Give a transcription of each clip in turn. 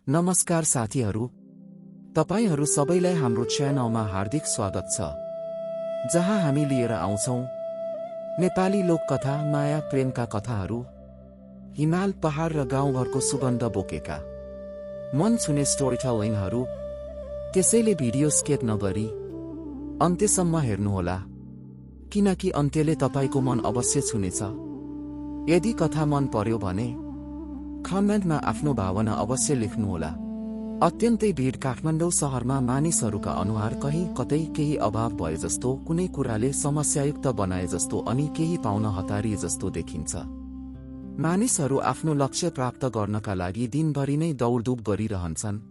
नमस्कार साथीहरू, तपाईहरू सबैलाई हाम्रो च्यानलमा हार्दिक स्वागत छ, जहाँ हामी लिएर आउँछौं नेपाली लोककथा, माया प्रेमका कथाहरू, हिमाल, पहाड र गाउँघरको सुगन्ध बोकेका मन छुने स्टोरीटेलिङहरू। त्यसैले भिडियो स्किप नगरी अन्त्यसम्म हेर्नुहोला, किनकि अन्त्यले तपाईको मन अवश्य छुनेछ। यदि कथा मन पर्यो भने कमेन्टमा आफ्नो भावना अवश्य लेख्नुहोला। अत्यन्तै भीड काठमाडौँ शहरमा मानिसहरूका अनुहार कहीँ कतै केही अभाव भए जस्तो, कुनै कुराले समस्यायुक्त बनाए जस्तो अनि केही पाउन हतारिए जस्तो देखिन्छ। मानिसहरू आफ्नो लक्ष्य प्राप्त गर्नका लागि दिनभरि नै दौडधुप गरिरहन्छन्।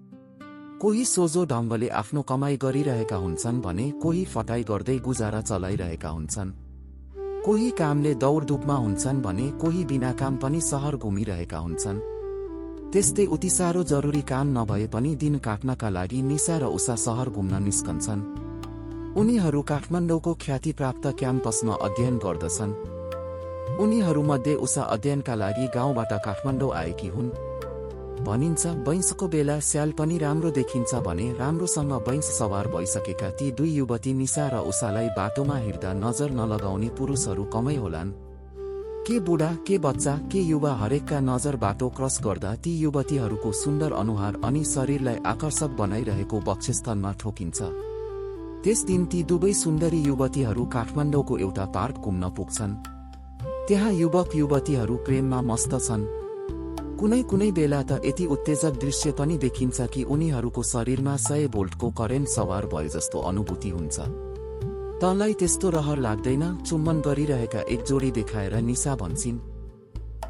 कोही सोझो ढङ्गले आफ्नो कमाई गरिरहेका हुन्छन् भने कोही फटाई गर्दै गुजारा चलाइरहेका हुन्छन्। कोही कामले दौडधुपमा हुन्छन् भने कोही बिना काम पनि सहर घुमिरहेका हुन्छन्। त्यस्तै उति साह्रो जरुरी काम नभए पनि दिन काट्नका लागि निशा र उषा सहर घुम्न निस्कन्छन्। उनीहरू काठमाडौँको ख्यातिप्राप्त क्याम्पसमा अध्ययन गर्दछन्। उनीहरूमध्ये उषा अध्ययनका लागि गाउँबाट काठमाडौँ आएकी हुन्। भनिन्छ बैंसको बेला स्याल पनि राम्रो देखिन्छ भने राम्रोसँग बैंस सवार भइसकेका ती दुई युवती निशा र उषालाई बाटोमा हिँड्दा नजर नलगाउने पुरुषहरू कमै होलान्। के बुढा, के बच्चा, के युवा, हरेकका नजर बाटो क्रस गर्दा ती युवतीहरूको सुन्दर अनुहार अनि शरीरलाई आकर्षक बनाइरहेको वक्षस्थलमा ठोकिन्छ। त्यस दिन ती दुवै सुन्दरी युवतीहरू काठमाडौँको एउटा पार्क घुम्न पुग्छन्। त्यहाँ युवक युवतीहरू प्रेममा मस्त छन्। कुनै कुनै बेला त यति उत्तेजक दृश्य पनि देखिन्छ कि उनीहरूको शरीरमा 100 भोल्टको करेन्ट सवार भए जस्तो अनुभूति हुन्छ। तँलाई त्यस्तो रहर लाग्दैन? चुम्बन गरिरहेका एक जोडी देखाएर निशा भन्छिन्।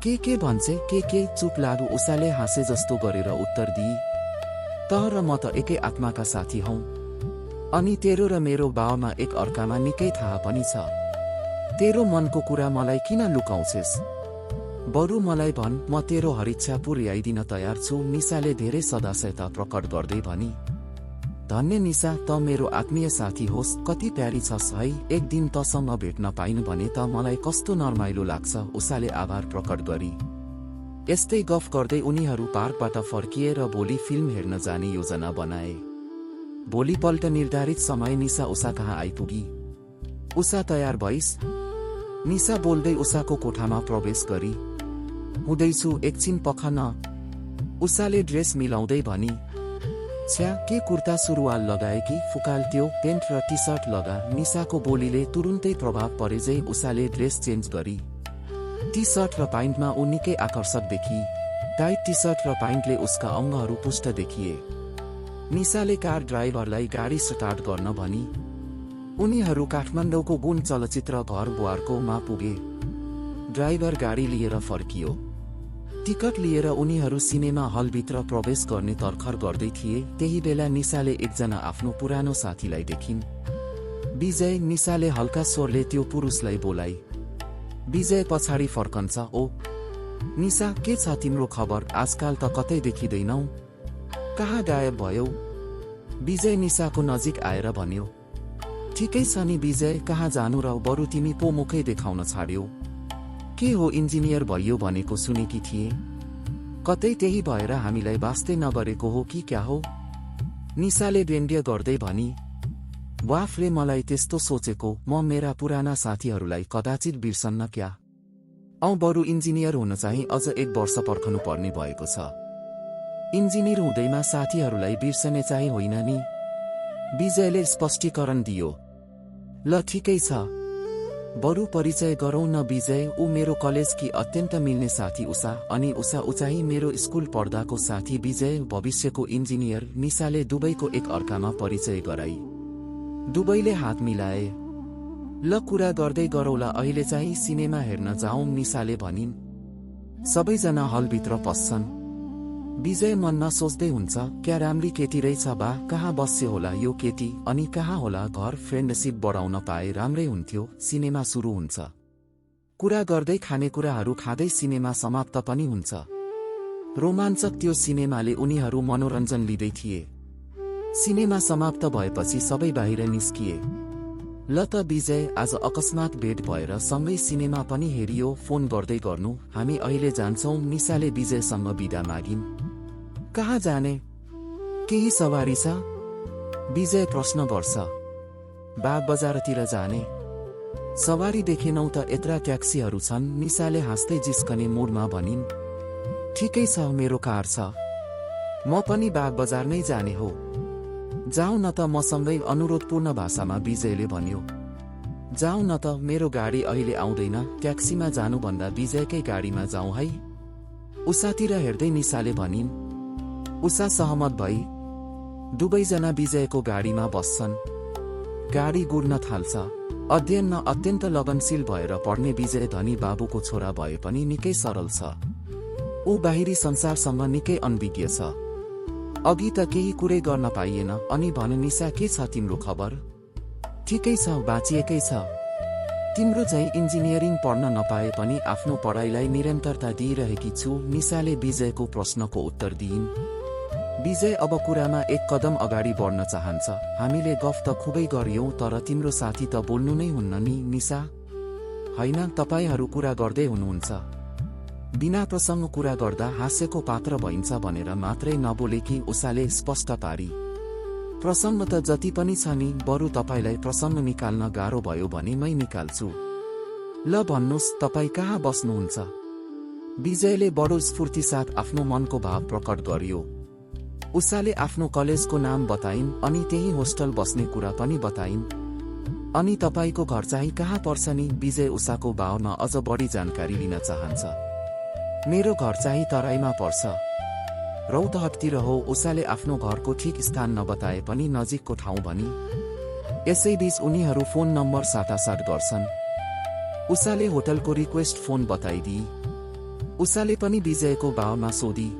के भन्छे? के चुप लागु, उषाले हाँसे जस्तो गरेर उत्तर दिई। त र म त एकै आत्माका साथी हौं, अनि तेरो र मेरो बाउमा एक अर्कामा निकै थाहा पनि छ। तेरो मनको कुरा मलाई किन लुकाउँछेस? बरु मलाई भन्, म तेरो हरिच्छा पुर्याइदिन तयार छु, निशाले धेरै सदाशयता प्रकट गर्दै भनी। धन्य निशा, त मेरो आत्मीय साथी होस्, कति प्यारी छस् है। एक दिन तसँग भेट्न पाइन भने त मलाई कस्तो नरमाइलो लाग्छ, उषाले आभार प्रकट गरी। यस्तै गफ गर्दै उनीहरू पार्कबाट फर्किए र भोलि फिल्म हेर्न जाने योजना बनाए। भोलिपल्ट निर्धारित समय निशा उषा कहाँ आइपुगी। उषा तयार भइस्? निशा बोल्दै उषाको कोठामा प्रवेश गरी। हुँदैछु, एकछिन पखन, उषाले ड्रेस मिलाउँदै भनी। छ्या, के कुर्ता सुरुवाल लगाए कि फुकाल, त्यो पेन्ट र टी सर्ट लगा। निशाको बोलीले तुरुन्तै प्रभाव परे झै उषाले ड्रेस चेन्ज गरी। टी सर्ट र प्यान्टमा ऊ निकै आकर्षक देखी। टाइट टी सर्ट र प्यान्टले उसका अङ्गहरू पुष्ट देखिए। निशाले कार ड्राइभरलाई गाडी स्टार्ट गर्न भनी। उनीहरू काठमाडौँको गुण चलचित्र घर बुवारकोमा पुगे। ड्राइभर गाडी लिएर फर्कियो। टिकट लिएर उनीहरू सिनेमा हलभित्र प्रवेश गर्ने तर्खर गर्दै थिए। त्यही बेला निशाले एकजना आफ्नो पुरानो साथीलाई देखिन्। विजय, निशाले हल्का स्वरले त्यो पुरुषलाई बोलाई। विजय पछाडि फर्कन्छ। ओ निशा, के छ तिम्रो खबर? आजकाल त कतै देखिँदैनौ, कहाँ गायब भयो? विजय निशाको नजिक आएर भन्यो। ठिकै छ नि विजय, कहाँ जानु र, बरु तिमी पो मुखै देखाउन छाड्यौ। के हो, इन्जिनियर भइयो भनेको सुनेकी थिए, कतै त्यही भएर हामीलाई वास्तै नगरेको हो कि क्या हो? निशाले व्यङ्ग्य गर्दै भनी। वाफले, मलाई त्यस्तो सोचेको, म मेरा पुराना साथीहरूलाई कदाचित बिर्सन्न क्या। बरु इन्जिनियर हुन चाहिँ अझ 1 वर्ष पर्खनु पर्ने भएको छ। इन्जिनियर हुँदैमा साथीहरूलाई बिर्सने चाहिँ होइन नि, विजयले स्पष्टीकरण दियो। ल ठिकै छ, बरु परिचय गरौँ न विजय। ऊ मेरो कलेजकी अत्यन्त मिल्ने साथी उषा, अनि उषा चाहिँ मेरो स्कुल पढ्दाको साथी विजय, भविष्यको इन्जिनियर। निशाले दुवैको एक अर्कामा परिचय गराई। दुवैले हात मिलाए। ल कुरा गर्दै गरौँला, अहिले चाहिँ सिनेमा हेर्न जाउँ, निशाले भनिन्। सबैजना हलभित्र पस्छन्। विजय मनमा सोच्दै हुन्छ, क्या राम्री केटी रहेछ बा, कहाँ बस्यो होला यो केटी, अनि कहाँ होला घर। फ्रेन्डसिप बढाउन पाए राम्रै हुन्थ्यो। सिनेमा सुरु हुन्छ। कुरा गर्दै खानेकुराहरू खाँदै सिनेमा समाप्त पनि हुन्छ। रोमाञ्चक त्यो सिनेमाले उनीहरू मनोरञ्जन लिँदै थिए। सिनेमा समाप्त भएपछि सबै बाहिर निस्किए। ल त विजय, आज अकस्मात भेट भएर सँगै सिनेमा पनि हेरियो, फोन गर्दै गर्नु, हामी अहिले जान्छौं, निशाले विजयसँग बिदा मागिन्। कहाँ जाने? केही सवारी छ? विजय प्रश्न गर्छ। बाग बजारतिर जाने। सवारी देखेनौ त यत्रा ट्याक्सीहरू छन्, निशाले हाँस्दै जिस्कने मुडमा भनिन्। ठिकै छ, मेरो कार छ। म पनि बाग बजार नै जाने हो। जाऊ न त मसँगै, अनुरोधपूर्ण भाषामा विजयले भन्यो। जाऊ न त, मेरो गाडी अहिले आउँदैन। ट्याक्सीमा जानुभन्दा विजयकै गाडीमा जाउँ है। उषातिर हेर्दै निशाले भनिन्। उषा सहमत भई। दुवैजना विजयको गाडीमा बस्छन्। गाडी गुड्न थाल्छ। अध्ययनमा अत्यन्त लगनशील भएर पढ्ने विजय धनी बाबुको छोरा भए पनि निकै सरल छ। ऊ बाहिरी संसारसँग निकै अनभिज्ञ छ। अघि त केही कुरै गर्न पाइएन। अनि भन निशा, के छ तिम्रो खबर? ठिकै छ, बाँचिएकै छ। तिम्रो चाहिँ इन्जिनियरिङ पढ्न नपाए पनि आफ्नो पढाइलाई निरन्तरता दिइरहेकी छु, निशाले विजयको प्रश्नको उत्तर दिइन्। विजय अब कुरामा एक कदम अगाडि बढ्न चाहन्छ। हामीले गफ त खुबै गर्यौं, तर तिम्रो साथी त बोल्नु नै हुन्न नि निशा। होइन, तपाईहरू कुरा गर्दै हुनुहुन्छ। बिना प्रसङ्ग कुरा गर्दा हास्यको पात्र भइन्छ भनेर मात्रै नबोलेकी उषाले स्पष्ट पारी। प्रसङ्ग त जति पनि छ नि, बरु तपाईलाई प्रसङ्ग निकाल्न गाह्रो भयो भने मै निकाल्छु। ल भन्नुस्, तपाईँ कहाँ बस्नुहुन्छ? विजयले बडो स्फूर्तिसाथ आफ्नो मनको भाव प्रकट गर्यो। उषाले आफ्नो कलेजको नाम बताइन्, अनि त्यही होस्टल बस्ने कुरा पनि बताइन्। अनि तपाईको घर चाहिँ कहाँ पर्छ नि? विजय उषाको भावमा अझ बढी जानकारी लिन चाहन्छ। मेरो घर चाहिँ तराईमा पर्छ, रौतहटतिर हो। उषाले आफ्नो घरको ठिक स्थान नबताए पनि नजिकको ठाउँ भनी। यसैबीच उनीहरू फोन नम्बर साटासाट गर्छन्। उषाले होटलको रिक्वेस्ट फोन बताइदिई। उषाले पनि विजयको भावमा सोधी।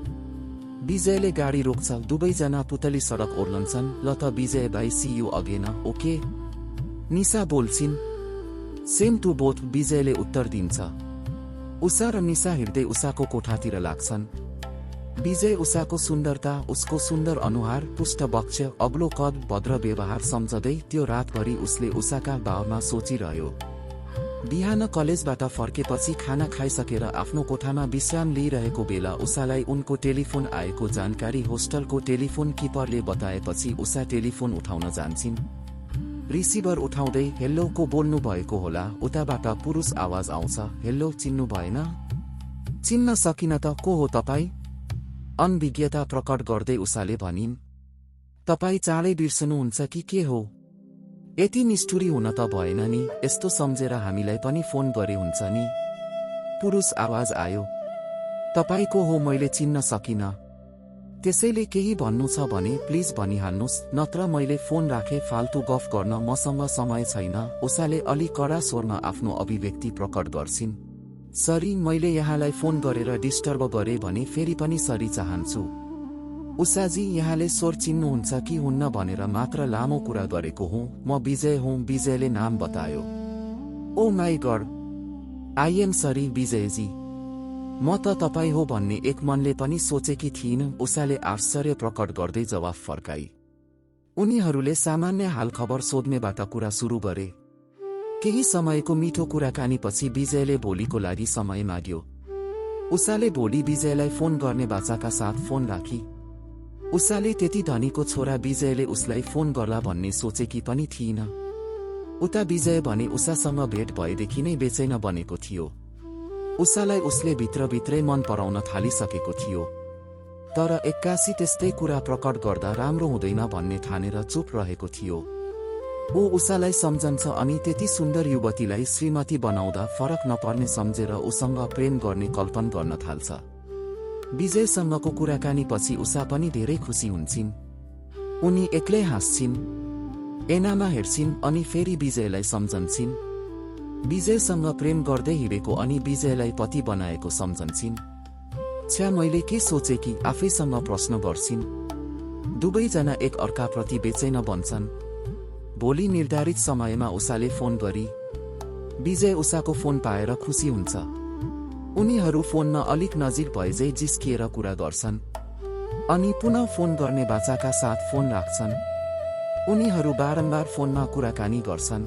विजयले गाडी रोक्छ। दुवैजना पुतली सडक ओर्लन्छन्। ल त विजय भाइ, see you again, okay? Nisha बोल्छिन्। सेम टु बोथ, विजयले उत्तर दिन्छ। उषा र निशा हिँड्दै उषाको कोठातिर लाग्छन्। विजय उषाको सुन्दरता, उसको सुन्दर अनुहार, पुष्ट वक्ष, अग्लो कद, भद्र व्यवहार सम्झँदै त्यो रातभरि उसले उषाका भावमा सोचिरह्यो। बिहान कलेजबाट फर्केपछि खाना खाइसकेर आफ्नो कोठामा विश्राम लिइरहेको बेला उषालाई उनको टेलिफोन आएको जानकारी होस्टलको टेलिफोन किपरले बताएपछि उषा टेलिफोन उठाउन जान्छिन्। रिसिभर उठाउँदै हेल्लो को बोल्नु भएको होला। उताबाट पुरुष आवाज आउँछ। हेल्लो, चिन्नु भएन? चिन्न सकिन त, को हो तपाईँ? अनभिज्ञता प्रकट गर्दै उषाले भनिन्। तपाईँ चाँडै बिर्सनुहुन्छ कि के हो? यति निष्ठुरी हुन त भएन नि, यस्तो सम्झेर हामीलाई पनि फोन गरे हुन्छ नि। पुरुष आवाज आयो। तपाईँ को हो मैले चिन्न सकिन। त्यसैले केही भन्नु छ भने प्लिज भनिहाल्नुहोस्, नत्र मैले फोन राखे, फाल्तु गफ गर्न मसँग समय छैन। उषाले अलि कडा स्वरमा आफ्नो अभिव्यक्ति प्रकट गर्छिन्। सरी, मैले यहाँलाई फोन गरेर डिस्टर्ब गरे भने फेरि पनि सरी चाहन्छु। उषाजी, यहाँले स्वर चिन्नुहुन्छ कि हुन्न भनेर मात्र लामो कुरा गरेको हुँ। म विजय हुँ। विजयले नाम बतायो। Oh my god, I am sorry विजयजी। म त तपाईँ हो भन्ने एक मनले पनि सोचेकी थिइनँ, उषाले आश्चर्य प्रकट गर्दै जवाफ फर्काई। उनीहरूले सामान्य हालखबर सोध्नेबाट कुरा सुरु गरे। केही समयको मिठो कुराकानीपछि विजयले भोलिको लागि समय माग्यो। उषाले भोलि विजयलाई फोन गर्ने बाचाका साथ फोन राखी। उषाले त्यति धनीको छोरा विजयले उसलाई फोन गर्ला भन्ने सोचेकी पनि थिइन। उता विजय भने उषासँग भेट भएदेखि नै बेचैन बनेको थियो। उषालाई उसले भित्रभित्रै मन पराउन थालिसकेको थियो। तर एक्कासी त्यस्तै कुरा प्रकट गर्दा राम्रो हुँदैन भन्ने ठानेर चुप रहेको थियो। ऊ उषालाई सम्झन्छ अनि त्यति सुन्दर युवतीलाई श्रीमती बनाउँदा फरक नपर्ने सम्झेर उसँग प्रेम गर्ने कल्पना गर्न थाल्छ। विजयसँगको कुराकानीपछि उषा पनि धेरै खुसी हुन्छिन्। उनी एक्लै हाँस्छिन्, ऐनामा हेर्छिन् अनि फेरि विजयलाई सम्झन्छिन्। विजयसँग प्रेम गर्दै हिँडेको अनि विजयलाई पति बनाएको सम्झन्छिन्। छ्या, मैले के सोचे कि आफैसँग प्रश्न गर्छिन्। दुवैजना एक अर्काप्रति बेचैन बन्छन्। भोलि निर्धारित समयमा उषाले फोन गरी। विजय उषाको फोन पाएर खुसी हुन्छ। उनीहरू फोनमा अलिक नजिक भएझै जिस्किएर कुरा गर्छन्। अनि पुनः फोन गर्ने बाचाका साथ फोन राख्छन्। उनीहरू बारम्बार फोनमा कुराकानी गर्छन्,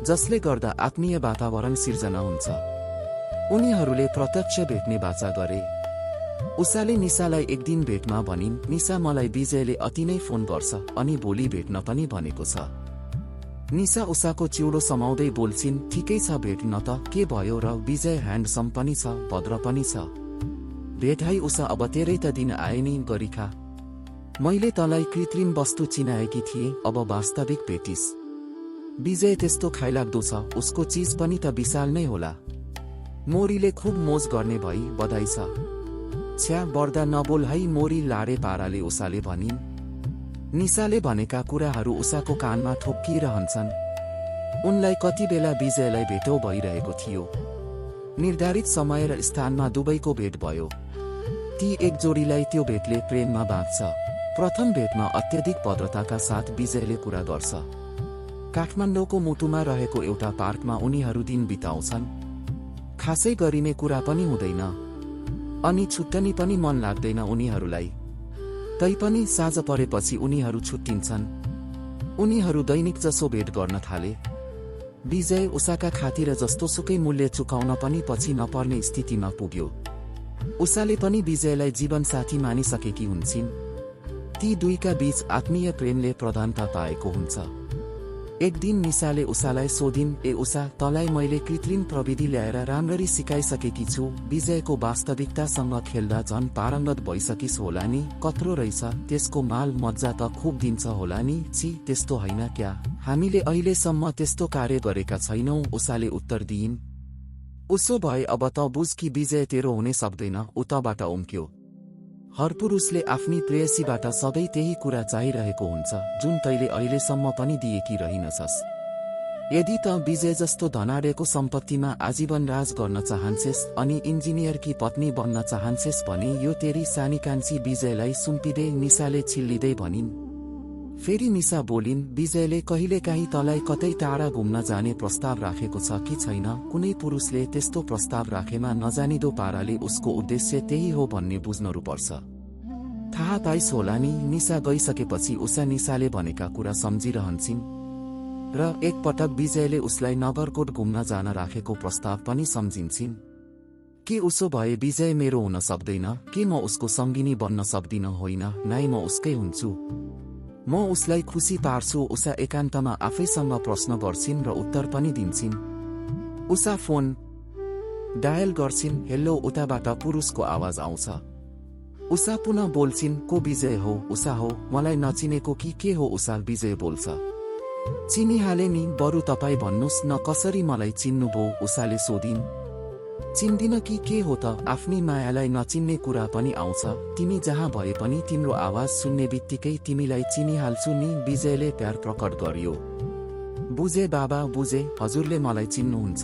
जसले गर्दा आत्मीय वातावरण सिर्जना हुन्छ। उनीहरूले प्रत्यक्ष भेट्ने बाचा गरे। उषाले निशालाई एक दिन भेटमा भनिन्, निशा मलाई विजयले अति नै फोन गर्छ अनि भोलि भेट्न पनि भनेको छ। निशा उषाको चिउडो समाउँदै बोल्छिन्, ठिकै छ भेट न त, के भयो र, विजय ह्यान्डसम पनि छ, भद्र पनि छ। भेट है उषा, अब तेरै त दिन आए नि, गरिखा। मैले तँलाई कृत्रिम वस्तु चिनाएकी थिएँ, अब वास्तविक भेटिस्। विजय त्यस्तो खाइलाग्दो छ, उसको चिज पनि त विशाल नै होला। मोरीले खुब मोज गर्ने भई, बधाई छ। छ्या बढ्दा नबोल है मोरी, लाडे पाराले उषाले भनिन्। निशाले भनेका कुराहरू उषाको कानमा ठोक्किरहन्छन्। उनलाई कति बेला विजयलाई भेटौ भइरहेको थियो। निर्धारित समय र स्थानमा दुवैको भेट भयो। ती एक जोडीलाई त्यो भेटले प्रेममा बाँध्छ। प्रथम भेटमा अत्यधिक भद्रताका साथ विजयले कुरा गर्छ। काठमाडौँको मुटुमा रहेको एउटा पार्कमा उनीहरू दिन बिताउँछन्। खासै गरिने कुरा पनि हुँदैन अनि छुट्टनी पनि मन लाग्दैन उनीहरूलाई। तैपनि साँझ परेपछि उनीहरू छुट्टिन्छन्। उनीहरू दैनिक जसो भेट गर्न थाले। विजय उषाका खातिर जस्तोसुकै मूल्य चुकाउन पनि पछि नपर्ने स्थितिमा पुग्यो। उषाले पनि विजयलाई जीवनसाथी मानिसकेकी हुन्छिन्। ती दुईका बीच आत्मीय प्रेमले प्रधानता पाएको हुन्छ। एक दिन निशाले उषालाई सोधिन्, ए उषा, तँलाई मैले कृत्रिम प्रविधि ल्याएर राम्ररी सिकाइसकेकी छु, विजयको वास्तविकतासँग खेल्दा झन् पारङ्गत भइसकिस् होला नि, कत्रो रहेछ, त्यसको माल मज्जा त खुब दिन्छ होला नि, छि त्यस्तो होइन क्या, हामीले अहिलेसम्म त्यस्तो कार्य गरेका छैनौँ, उषाले उत्तर दिइन्। उसो भए अब त बुझ कि विजय तेरो हुनै सक्दैन, उताबाट उम्क्यो। हर पुरुषले आफ्नी प्रेयसीबाट सधैँ त्यही कुरा चाहिरहेको हुन्छ जुन तैले अहिलेसम्म पनि दिएकी रहिनछस्। यदि त विजय जस्तो धनाढ्यको सम्पत्तिमा आजीवन राज गर्न चाहन्छेस् अनि इन्जिनियरकी पत्नी बन्न चाहन्छेस् भने यो तेरी सानीकान्छी विजयलाई सुम्पिँदै निशाले छिल्लिँदै भनिन्। फेरि निशा बोलिन्, विजयले कहिलेकाहीँ तँलाई कतै टाढा घुम्न जाने प्रस्ताव राखेको छ कि छैन? कुनै पुरुषले त्यस्तो प्रस्ताव राखेमा नजानिदो पाराले उसको उद्देश्य त्यही हो भन्ने बुझ्नुपर्छ। थाहा पाइस् होला नि, निशा गइसकेपछि उषा निशाले भनेका कुरा सम्झिरहन्छिन् र एकपटक विजयले उसलाई नगरकोट घुम्न जान राखेको प्रस्ताव पनि सम्झिन्छिन्। के उसो भए विजय मेरो हुन सक्दैन? के म उसको सङ्गिनी बन्न सक्दिन? होइन, नाइ म उसकै हुन्छु। म उसलाई खुसी पार्छु। उषा एकान्तमा आफैसँग प्रश्न गर्छिन् र उत्तर पनि दिन्छिन्। उषा फोन डायल गर्छिन्। हेल्लो, उताबाट पुरुषको आवाज आउँछ। उषा पुनः बोल्छिन्, को विजय हो? उषा हो, मलाई नचिनेको कि के हो? उषा विजय बोल्छ। चिनिहाले नि, बरु तपाईँ भन्नुस् न कसरी मलाई चिन्नुभयो? उषाले सोधिन्। चिन्दिन कि के हो त? आफ्नी मायालाई नचिन्ने कुरा पनि आउँछ। तिमी जहाँ भए पनि तिम्रो आवाज सुन्ने बित्तिकै तिमीलाई चिनिहाल्छु नि, विजयले प्यार प्रकट गर्यो। बुझे बाबा, बुझे, हजुरले मलाई चिन्नुहुन्छ।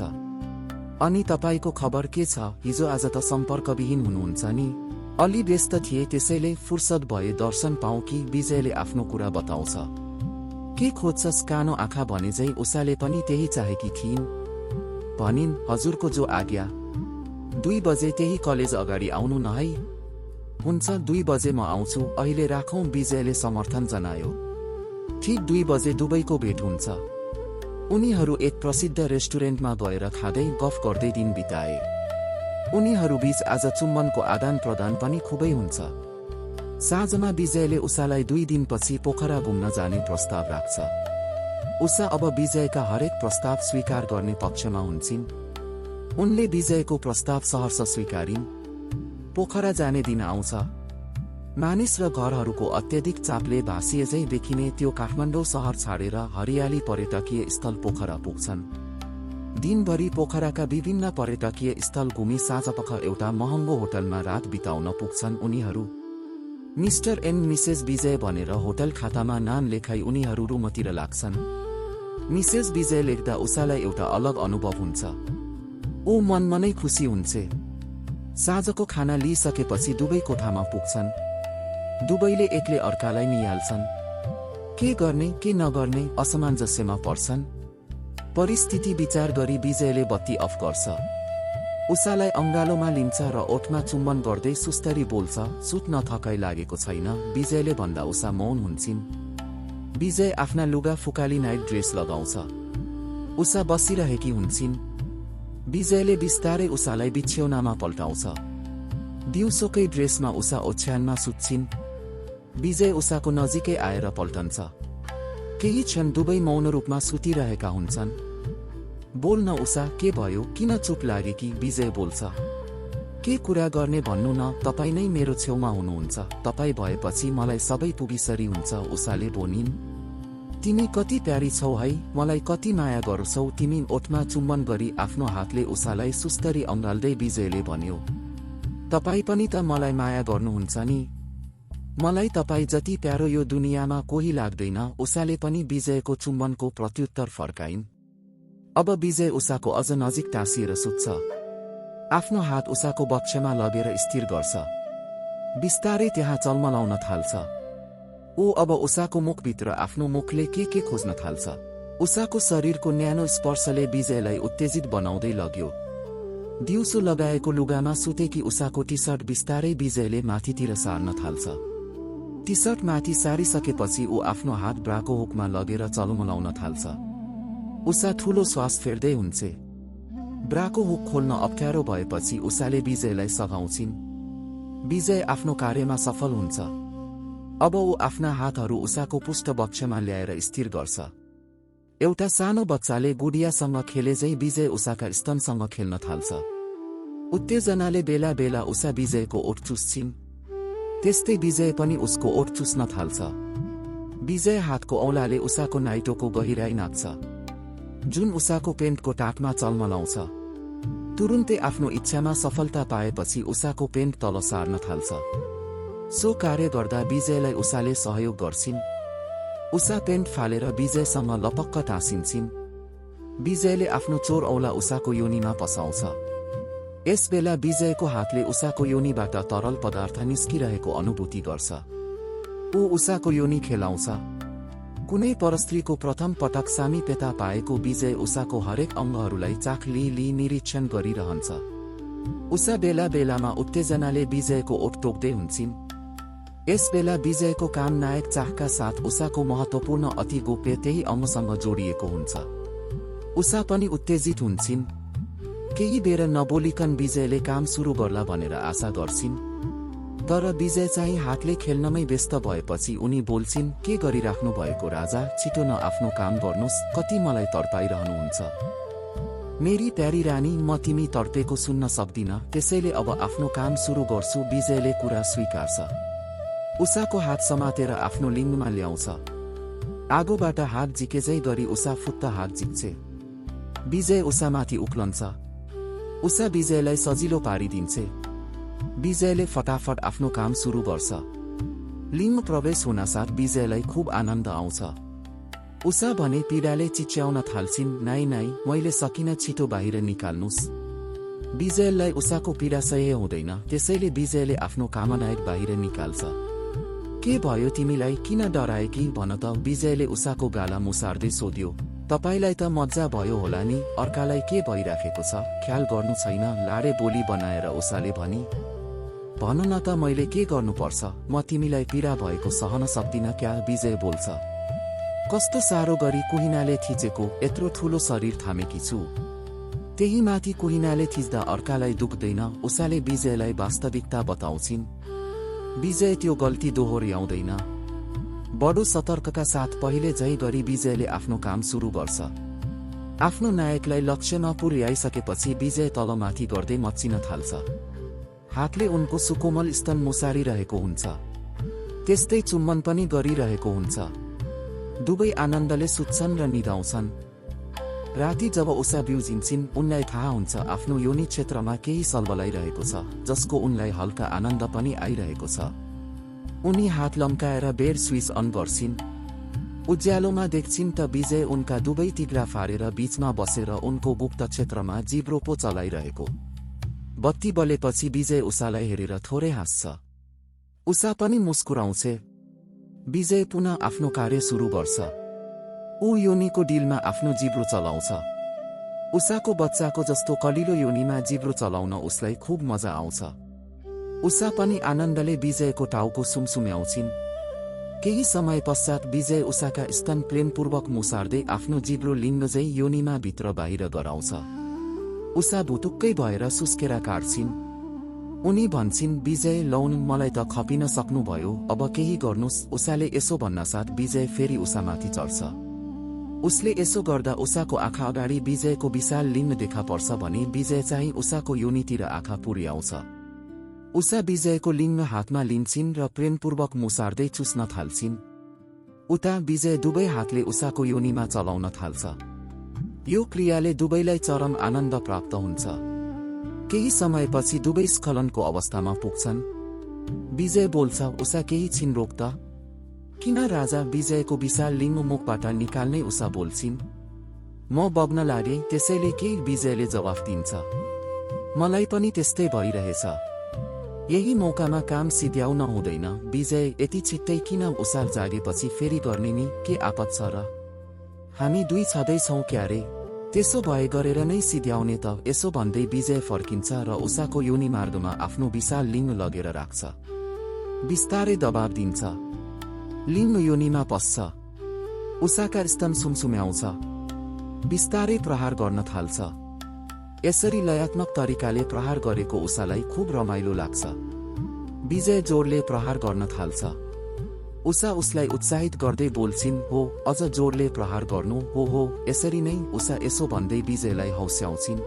अनि तपाईको खबर के छ? हिजो आज त सम्पर्कविहीन हुनुहुन्छ नि। अलि व्यस्त थिए, त्यसैले फुर्सद भए दर्शन पाऊ कि, विजयले आफ्नो कुरा बताउँछ। के खोज्छस्? कानो आँखा भने झै उषाले पनि त्यही चाहेकी थिइन्। भनिन्, हजुरको जो आज्ञा। 2 बजे त्यही कलेज अगाडि आउनु न है। हुन्छ, 2 बजे म आउँछु। अहिले राखौं, विजयले समर्थन जनायो। ठीक 2 बजे दुवैको भेट हुन्छ। उनीहरू एक प्रसिद्ध रेस्टुरेन्टमा गएर खाँदै गफ गर्दै दिन बिताए। उनीहरू बीच आज चुम्बनको आदान प्रदान पनि खुबै हुन्छ। साँझमा विजयले उषालाई 2 दिनपछि पोखरा घुम्न जाने प्रस्ताव राख्छ। उषा अब विजयका हरेक प्रस्ताव स्वीकार गर्ने पक्षमा हुन्छिन्। उनले विजयको प्रस्ताव सहर्ष स्वीकारिन्। पोखरा जाने दिन आउँछ। मानिस र घरहरूको अत्यधिक चापले भासिएझै देखिने त्यो काठमाडौँ सहर छाडेर हरियाली पर्यटकीय स्थल पोखरा पुग्छन्। दिनभरि पोखराका विभिन्न पर्यटकीय स्थल घुमी साँझपख एउटा महँगो होटलमा रात बिताउन पुग्छन् उनीहरू। मिस्टर एन्ड मिसेस विजय भनेर होटल खातामा नाम लेखाई उनीहरू रुमतिर लाग्छन्। मिसेस विजय लेख्दा उषालाई एउटा अलग अनुभव हुन्छ। ऊ मनमा नै खुसी हुन्छ। साँझको खाना लिइसकेपछि दुवै कोठामा पुग्छन्। दुवैले एकले अर्कालाई निहाल्छन्। के गर्ने के नगर्ने असमञ्जस्यमा पर्छन्। परिस्थिति विचार गरी विजयले बत्ती अफ गर्छ। उषालाई अङ्गालोमा लिन्छ र ओठमा चुम्बन गर्दै सुस्तरी बोल्छ, सुत्न थकाइ लागेको छैन? विजयले भन्दा उषा मौन हुन्छिन्। विजय आफ्ना लुगा फुकाली नाइट ड्रेस लगाउँछ। उषा बसिरहेकी हुन्छिन्। विजयले बिस्तारै उषालाई बिछ्यौनामा पल्टाउँछ। दिउँसोकै ड्रेसमा उषा ओछ्यानमा सुत्छिन्। विजय उषाको नजिकै आएर पल्टन्छ। केही क्षण दुवै मौन रूपमा सुतिरहेका हुन्छन्। बोल्न उषा, के भयो, किन चुप लागेकी? विजय बोल्छ। के कुरा गर्ने भन्नु न, तपाईँ नै मेरो छेउमा हुनुहुन्छ, तपाईँ भएपछि मलाई सबै पुगिसरी हुन्छ, उषाले भनिन्। तिमी कति प्यारी छौ है, मलाई कति माया गर्छौ, तिमी ओठमा चुम्बन गरी आफ्नो हातले उषालाई सुस्तरी अँगाल्दै विजयले भन्यो। तपाईँ पनि त मलाई माया गर्नुहुन्छ नि, मलाई तपाईँ जति प्यारो यो दुनियाँमा कोही लाग्दैन, उषाले पनि विजयको चुम्बनको प्रत्युत्तर फर्काइन्। अब विजय उषाको अझ नजिक टाँसिएर सुत्छ। आफ्नो हात उषाको वक्षमा लगेर स्थिर गर्छ। बिस्तारै त्यहाँ चल्मलाउन थाल्छ। ऊ अब उषाको मुखभित्र आफ्नो मुखले के खोज्न थाल्छ। उषाको शरीरको न्यानो स्पर्शले विजयलाई उत्तेजित बनाउँदै लग्यो। दिउँसो लगाएको लुगामा सुतेकी उषाको टी सर्ट बिस्तारै विजयले माथितिर सार्न थाल्छ। टी सर्ट माथि सारिसकेपछि ऊ आफ्नो हात ब्राको हुकमा लगेर चलमलाउन थाल्छ। उषा ठूलो श्वास फेर्दै हुन्छे। ब्राको हुक खोल्न अप्ठ्यारो भएपछि उषाले विजयलाई सघाउँछिन्। विजय आफ्नो कार्यमा सफल हुन्छ। अब ऊ आफ्ना हातहरू उषाको पृष्ठवक्षमा ल्याएर स्थिर गर्छ। एउटा सानो बच्चाले गुडियासँग खेलेझै विजय उषाका स्तनसँग खेल्न थाल्छ। उत्तेजनाले बेला बेला उषा विजयको ओठ चुस्छिन्। त्यस्तै विजय पनि उसको ओठ चुस्न थाल्छ। विजय हातको औँलाले उषाको नाइटोको गहिराई नाप्छ, जुन उषाको पेन्टको टाटमा चल्मलाउँछ। तुरुन्तै आफ्नो इच्छामा सफलता पाएपछि उषाको पेन्ट तल सार्न थाल्छ। सो कार्य गर्दा विजयलाई उषाले सहयोग गर्छिन्। उषा पेन्ट फालेर विजयसँग लपक्क टाँसिन्छिन्। विजयले आफ्नो चोर औँला उषाको योनीमा पसाउँछ। यसबेला विजयको हातले उषाको योनीबाट तरल पदार्थ निस्किरहेको अनुभूति गर्छ। ऊ उषाको योनी खेलाउँछ। कुनै परस्त्रीको प्रथम पटक सामिप्यता पाएको विजय उषाको हरेक अङ्गहरूलाई चाख लिई निरीक्षण गरिरहन्छ। उषा बेला बेलामा उत्तेजनाले विजयको ओठ टोक्दै हुन्छिन्। यसबेला विजयको काम नायक चाखका साथ उषाको महत्त्वपूर्ण अति गोप्य त्यही अङ्गसँग जोडिएको हुन्छ। उषा पनि उत्तेजित हुन्छिन्। केही बेर नबोलिकन विजयले काम सुरु गर्ला भनेर आशा गर्छिन्। तर विजय चाहिँ हातले खेल्नमै व्यस्त भएपछि उनी बोल्छिन्, के गरिराख्नु भएको राजा, छिटो न आफ्नो काम गर्नुस्, कति मलाई तडपाइरहनुहुन्छ। मेरी प्यारी रानी, म तिमी तडपेको सुन्न सक्दिन, त्यसैले अब आफ्नो काम सुरु गर्छु। विजयले कुरा स्वीकार्छ। उषाको हात समातेर आफ्नो लिङ्गमा ल्याउँछ। आगोबाट हात झिकेझै गरी उषा फुत्त हात झिक्छे। विजय उषामाथि उक्लन्छ। उषा विजयलाई सजिलो पारिदिन्छे। विजयले फटाफट आफ्नो काम सुरु गर्छ। लिङ्ग प्रवेश हुनासाथ विजयलाई खूब आनन्द आउँछ। उषा भने पीडाले चिच्याउन थाल्छिन्, नाइ नाइ, मैले सकिन, छिटो बाहिर निकाल्नुस्। विजयलाई उषाको पीडा सह्य हुँदैन, त्यसैले विजयले आफ्नो कामनायक बाहिर निकाल्छ। के भयो तिमीलाई, किन डराएकी भन त? विजयले उषाको गाला मुसार्दै सोध्यो। तपाईलाई त मज्जा भयो होला नि, अर्कालाई के भइराखेको छ ख्याल गर्नु छैन, लाडे बोली बनाएर उषाले भनी। भन न त मैले के गर्नुपर्छ, म तिमीलाई पीडा भएको सहन सक्दिन क्या? विजय बोल्छ। कस्तो साह्रो गरी कुहिनाले थिचेको, यत्रो ठूलो शरीर थामेकी छु, त्यही माथि कुहिनाले थिच्दा अर्कालाई दुख्दैन। उषाले विजयलाई वास्तविकता बताउँछिन्। विजय त्यो गल्ती दोहोर्याउँदैन। बडो सतर्कका साथ पहिले झै गरी विजयले आफ्नो काम सुरु गर्छ। आफ्नो नायकलाई लक्ष्यमा पुर्याइसकेपछि विजय तलमाथि गर्दै मच्चिन थाल्छ। हातले उनको सुकोमल स्तन मुसारिरहेको हुन्छ। त्यस्तै चुम्बन पनि गरिरहेको हुन्छ। दुवै आनन्दले सुत्छन् र निदाउँछन्। राति जब उषा बिउजिन्छिन्, उनलाई थाहा हुन्छ आफ्नो योनि क्षेत्रमा केही सलबलाइरहेको छ, जसको उनलाई हल्का आनन्द पनि आइरहेको छ। उनी हात लम्काएर बेड स्विच अन गर्छिन्। उज्यालोमा देख्छिन् त विजय उनका दुवै तिग्रा फारेर बीचमा बसेर उनको गुप्त क्षेत्रमा जिब्रो चलाइरहेको। बत्ती बलेपछि विजय उषालाई हेरेर थोरै हाँस्छ। उषा पनि मुस्कुराउँछे। विजय पुनः आफ्नो कार्य सुरु गर्छ। ऊ योनिको डिलमा आफ्नो जिब्रो चलाउँछ। उषाको बच्चाको जस्तो कलिलो योनिमा जिब्रो चलाउन उसलाई खूब मजा आउँछ। उषा पनि आनन्दले विजयको टाउको सुमसुम्याउँछिन्। केही समय पश्चात विजय उषाका स्तन प्रेमपूर्वक मुसार्दै आफ्नो जिब्रो लिङ्गजै योनिमा भित्र बाहिर गराउँछ। उषा भुटुक्कै भएर सुस्केरा काट्छिन्। उनी भन्छन्, विजय लौन मलाई त खपिन सक्नुभयो, अब केही गर्नुस्। उषाले यसो भन्नासाथ विजय फेरि उषामाथि चढ्छ। उसले यसो गर्दा उषाको आँखा अगाडि विजयको विशाल लिङ्ग देखा पर्छ भने विजय चाहिँ उषाको योनितिर आँखा पुर्याउँछ। उषा विजयको लिङ्ग हातमा लिन्छिन् र प्रेमपूर्वक मुसार्दै चुस्न थाल्छिन्। उता विजय दुवै हातले उषाको योनिमा चलाउन थाल्छ। यो क्रियाले दुवैलाई चरम आनन्द प्राप्त हुन्छ। केही समयपछि दुवै स्खलनको अवस्थामा पुग्छन्। विजय बोल्छ, उषा केही छिन रोक त। किन राजा? विजयको विशाल लिङ्ग मुखबाट निकाल्नै उषा बोल्छिन्। म बग्न लागे, त्यसैले केही विजयले जवाफ दिन्छ। मलाई पनि त्यस्तै भइरहेछ। यही मौकामा काम सिध्याउन हुँदैन। विजय यति छिट्टै किन? उषा जागेपछि फेरि गर्ने नि, के आपत छ र? हामी दुई छँदैछौँ क्यारे? त्यसो भए गरेर नै सिध्याउने त। यसो भन्दै विजय फर्किन्छ र उषाको योनि मार्गमा आफ्नो विशाल लिङ्ग लगेर राख्छ। बिस्तारै दबाब दिन्छ। लिङ्ग योनिमा पस्छ। उषाका स्तन सुमसुम्याउँछ। बिस्तारै प्रहार गर्न थाल्छ। यसरी लयात्मक तरिकाले प्रहार गरेको उषालाई खूब रमाइलो लाग्छ। विजय जोडले प्रहार गर्न थाल्छ। उषा उसलाई उत्साहित गर्दै बोल्छिन्, हो अझ जोडले प्रहार गर्नु, हो यसरी नै। उषा यसो भन्दै विजयलाई हौस्याउँछिन्।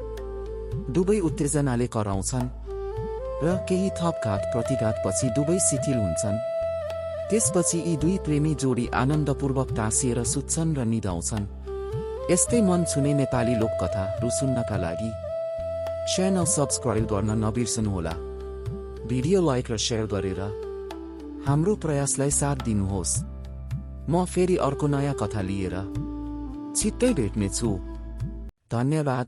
दुवै उत्तेजनाले कराउँछन् र केही थप घात प्रतिघातपछि दुवै शिथिल हुन्छन्। त्यसपछि यी दुई प्रेमी जोडी आनन्दपूर्वक टाँसिएर सुत्छन् र निदाउँछन्। यस्तै मन छुने नेपाली लोककथाहरू सुन्नका लागि च्यानल सब्स्क्राइब गर्न नबिर्सनुहोला। भिडियो लाइक र शेयर गरेर हाम्रो प्रयासलाई साथ दिनुहोस्। म फेरि अर्को नयाँ कथा लिएर छिट्टै भेट्नेछु। धन्यवाद।